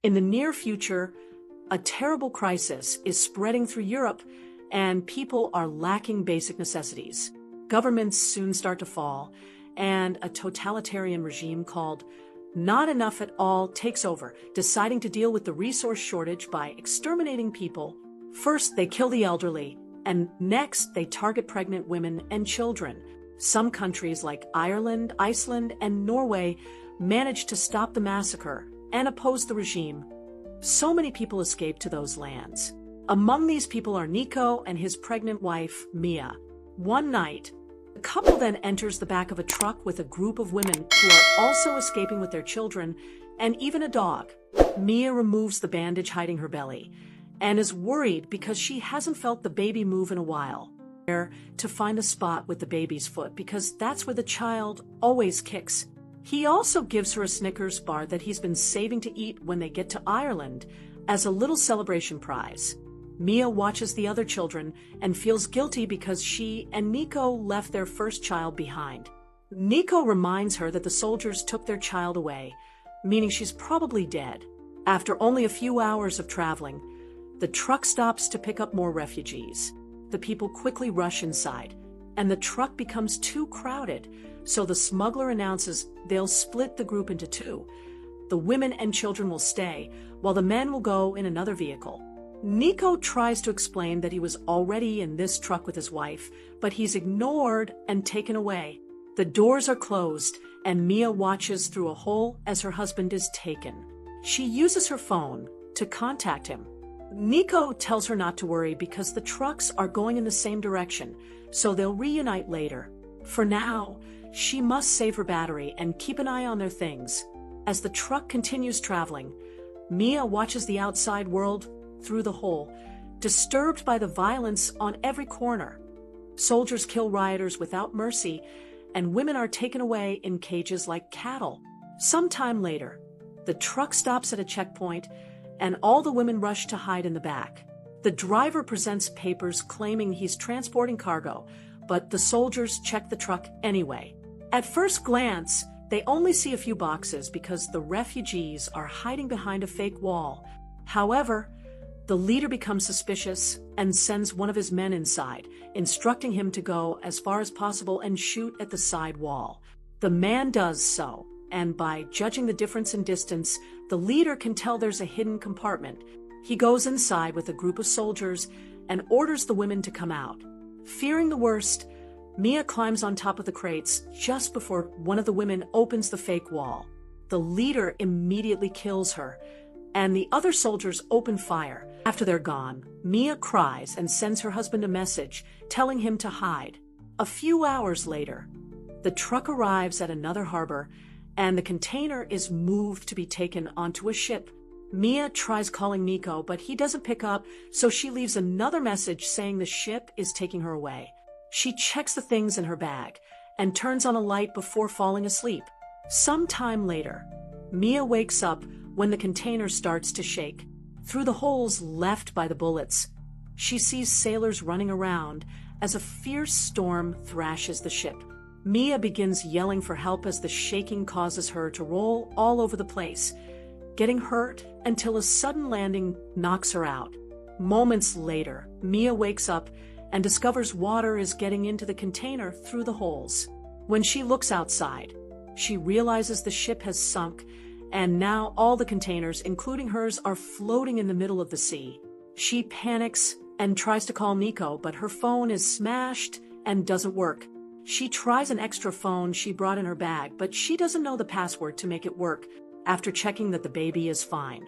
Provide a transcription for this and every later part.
In the near future, a terrible crisis is spreading through Europe, and people are lacking basic necessities. Governments soon start to fall, and a totalitarian regime called Not Enough at All takes over, deciding to deal with the resource shortage by exterminating people. First, they kill the elderly, and next, they target pregnant women and children. Some countries like Ireland, Iceland, and Norway managed to stop the massacre and oppose the regime. So many people escaped to those lands. Among these people are Nico and his pregnant wife, Mia. One night, the couple then enters the back of a truck with a group of women who are also escaping with their children and even a dog. Mia removes the bandage hiding her belly and is worried because she hasn't felt the baby move in a while. To find a spot with the baby's foot because that's where the child always kicks. He also gives her a Snickers bar that he's been saving to eat when they get to Ireland as a little celebration prize. Mia watches the other children and feels guilty because she and Nico left their first child behind. Nico reminds her that the soldiers took their child away, meaning she's probably dead. After only a few hours of traveling, the truck stops to pick up more refugees. The people quickly rush inside, and the truck becomes too crowded, so the smuggler announces they'll split the group into two. The women and children will stay, while the men will go in another vehicle. Nico tries to explain that he was already in this truck with his wife, but he's ignored and taken away. The doors are closed, and Mia watches through a hole as her husband is taken. She uses her phone to contact him. Nico tells her not to worry because the trucks are going in the same direction, so they'll reunite later. For now, she must save her battery and keep an eye on their things. As the truck continues traveling, Mia watches the outside world through the hole, disturbed by the violence on every corner. Soldiers kill rioters without mercy, and women are taken away in cages like cattle. Sometime later, the truck stops at a checkpoint, and all the women rush to hide in the back. The driver presents papers claiming he's transporting cargo, but the soldiers check the truck anyway. At first glance, they only see a few boxes because the refugees are hiding behind a fake wall. However, the leader becomes suspicious and sends one of his men inside, instructing him to go as far as possible and shoot at the side wall. The man does so, and by judging the difference in distance, the leader can tell there's a hidden compartment. He goes inside with a group of soldiers and orders the women to come out. Fearing the worst, Mia climbs on top of the crates just before one of the women opens the fake wall. The leader immediately kills her, and the other soldiers open fire. After they're gone, Mia cries and sends her husband a message telling him to hide. A few hours later, the truck arrives at another harbor, and the container is moved to be taken onto a ship. Mia tries calling Nico, but he doesn't pick up, so she leaves another message saying the ship is taking her away. She checks the things in her bag and turns on a light before falling asleep. Sometime later, Mia wakes up when the container starts to shake. Through the holes left by the bullets, she sees sailors running around as a fierce storm thrashes the ship. Mia begins yelling for help as the shaking causes her to roll all over the place, getting hurt until a sudden landing knocks her out. Moments later, Mia wakes up and discovers water is getting into the container through the holes. When she looks outside, she realizes the ship has sunk, and now all the containers, including hers, are floating in the middle of the sea. She panics and tries to call Nico, but her phone is smashed and doesn't work. She tries an extra phone she brought in her bag, but she doesn't know the password to make it work after checking that the baby is fine.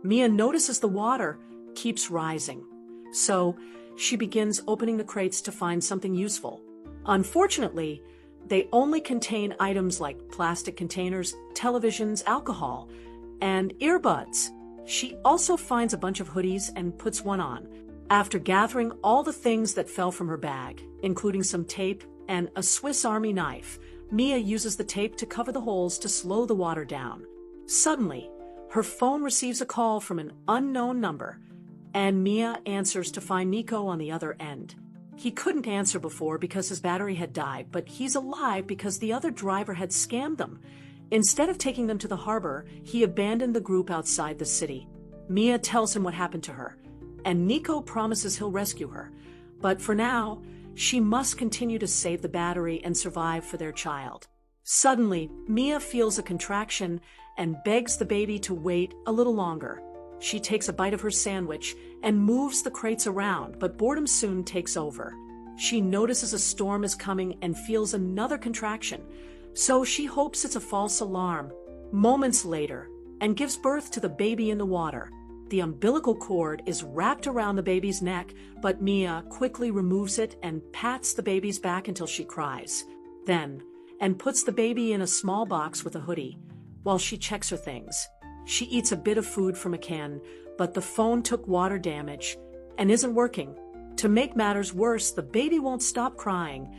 Mia notices the water keeps rising, so she begins opening the crates to find something useful. Unfortunately, they only contain items like plastic containers, televisions, alcohol, and earbuds. She also finds a bunch of hoodies and puts one on. After gathering all the things that fell from her bag, including some tape and a Swiss Army knife, Mia uses the tape to cover the holes to slow the water down. Suddenly, her phone receives a call from an unknown number, and Mia answers to find Nico on the other end. He couldn't answer before because his battery had died, but he's alive because the other driver had scammed them. Instead of taking them to the harbor, he abandoned the group outside the city. Mia tells him what happened to her, and Nico promises he'll rescue her. But for now, she must continue to save the battery and survive for their child. Suddenly, Mia feels a contraction and begs the baby to wait a little longer. She takes a bite of her sandwich and moves the crates around, but boredom soon takes over. She notices a storm is coming and feels another contraction, so she hopes it's a false alarm. Moments later, and gives birth to the baby in the water. The umbilical cord is wrapped around the baby's neck, but Mia quickly removes it and pats the baby's back until she cries. Then, and puts the baby in a small box with a hoodie, while she checks her things. She eats a bit of food from a can, but the phone took water damage and isn't working. To make matters worse, the baby won't stop crying,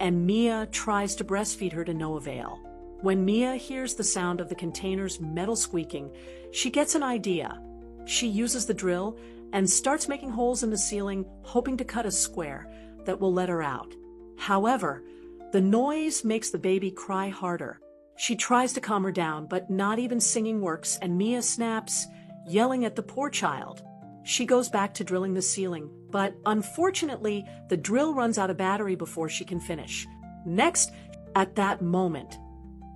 and Mia tries to breastfeed her to no avail. When Mia hears the sound of the container's metal squeaking, she gets an idea. She uses the drill and starts making holes in the ceiling, hoping to cut a square that will let her out. However, the noise makes the baby cry harder. She tries to calm her down, but not even singing works, and Mia snaps, yelling at the poor child. She goes back to drilling the ceiling, but unfortunately, the drill runs out of battery before she can finish. Next, at that moment,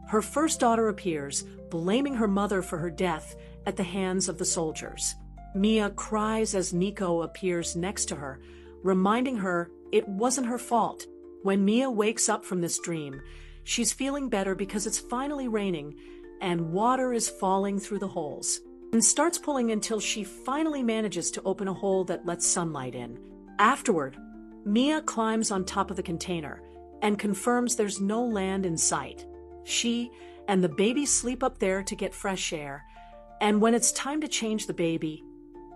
her first daughter appears, blaming her mother for her death at the hands of the soldiers. Mia cries as Nico appears next to her, reminding her it wasn't her fault. When Mia wakes up from this dream, she's feeling better because it's finally raining and water is falling through the holes, and starts pulling until she finally manages to open a hole that lets sunlight in. Afterward, Mia climbs on top of the container and confirms there's no land in sight. She and the baby sleep up there to get fresh air, and when it's time to change the baby,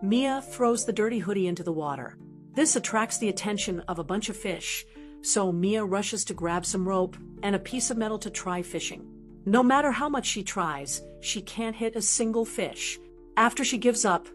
Mia throws the dirty hoodie into the water. This attracts the attention of a bunch of fish, so Mia rushes to grab some rope and a piece of metal to try fishing. No matter how much she tries, she can't hit a single fish. After she gives up,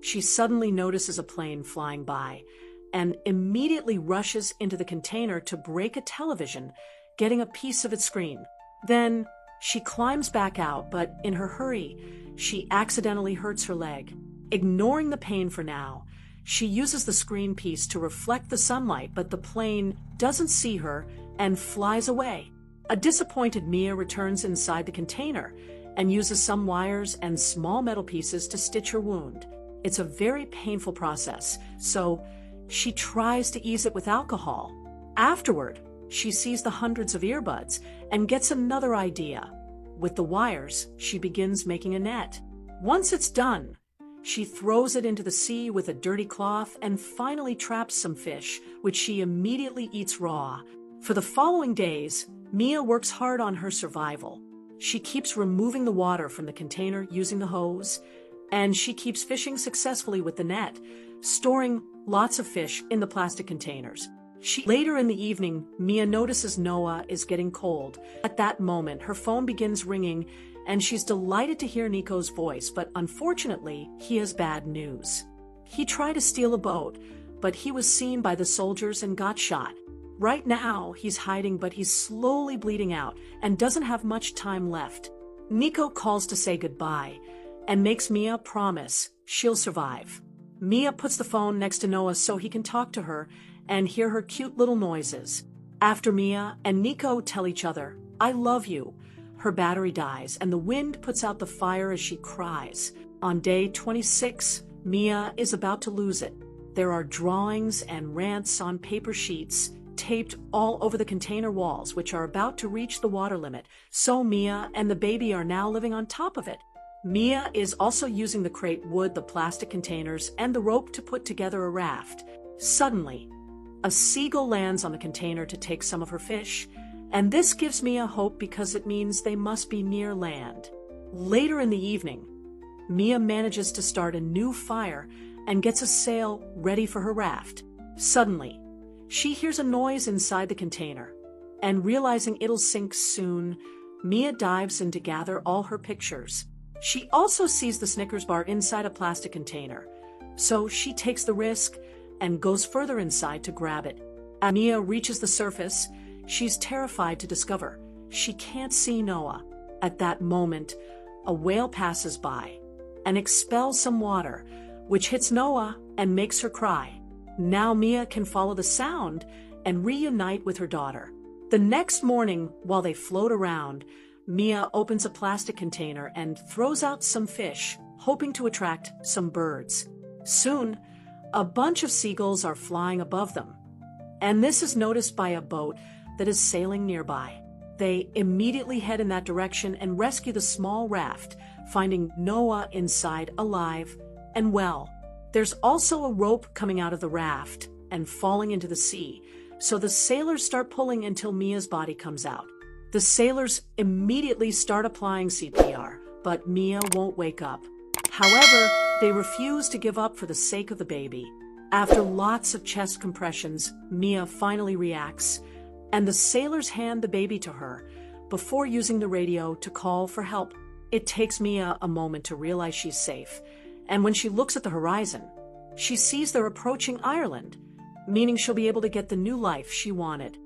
she suddenly notices a plane flying by and immediately rushes into the container to break a television, getting a piece of its screen. Then she climbs back out, but in her hurry, she accidentally hurts her leg. Ignoring the pain for now, she uses the screen piece to reflect the sunlight, but the plane doesn't see her and flies away. A disappointed Mia returns inside the container and uses some wires and small metal pieces to stitch her wound. It's a very painful process, so she tries to ease it with alcohol. Afterward, she sees the hundreds of earbuds and gets another idea. With the wires, she begins making a net. Once it's done, she throws it into the sea with a dirty cloth and finally traps some fish, which she immediately eats raw. For the following days, Mia works hard on her survival. She keeps removing the water from the container using the hose, and she keeps fishing successfully with the net, storing lots of fish in the plastic containers. Later in the evening, Mia notices Noah is getting cold. At that moment, her phone begins ringing, and she's delighted to hear Nico's voice, but unfortunately, he has bad news. He tried to steal a boat, but he was seen by the soldiers and got shot. Right now, he's hiding, but he's slowly bleeding out and doesn't have much time left. Nico calls to say goodbye and makes Mia promise she'll survive. Mia puts the phone next to Noah so he can talk to her and hear her cute little noises. After Mia and Nico tell each other, "I love you," her battery dies and the wind puts out the fire as she cries. On day 26, Mia is about to lose it. There are drawings and rants on paper sheets taped all over the container walls, which are about to reach the water limit, so Mia and the baby are now living on top of it. Mia is also using the crate wood, the plastic containers, and the rope to put together a raft. Suddenly, a seagull lands on the container to take some of her fish, and this gives Mia hope because it means they must be near land. Later in the evening, Mia manages to start a new fire and gets a sail ready for her raft. Suddenly, she hears a noise inside the container, and realizing it'll sink soon, Mia dives in to gather all her pictures. She also sees the Snickers bar inside a plastic container, so she takes the risk and goes further inside to grab it. As Mia reaches the surface, she's terrified to discover she can't see Noah. At that moment, a whale passes by and expels some water, which hits Noah and makes her cry. Now Mia can follow the sound and reunite with her daughter. The next morning, while they float around, Mia opens a plastic container and throws out some fish, hoping to attract some birds. Soon, a bunch of seagulls are flying above them, and this is noticed by a boat that is sailing nearby. They immediately head in that direction and rescue the small raft, finding Noah inside alive and well. There's also a rope coming out of the raft and falling into the sea, so the sailors start pulling until Mia's body comes out. The sailors immediately start applying CPR, but Mia won't wake up. However, they refuse to give up for the sake of the baby. After lots of chest compressions, Mia finally reacts, and the sailors hand the baby to her before using the radio to call for help. It takes Mia a moment to realize she's safe, and when she looks at the horizon, she sees they're approaching Ireland, meaning she'll be able to get the new life she wanted.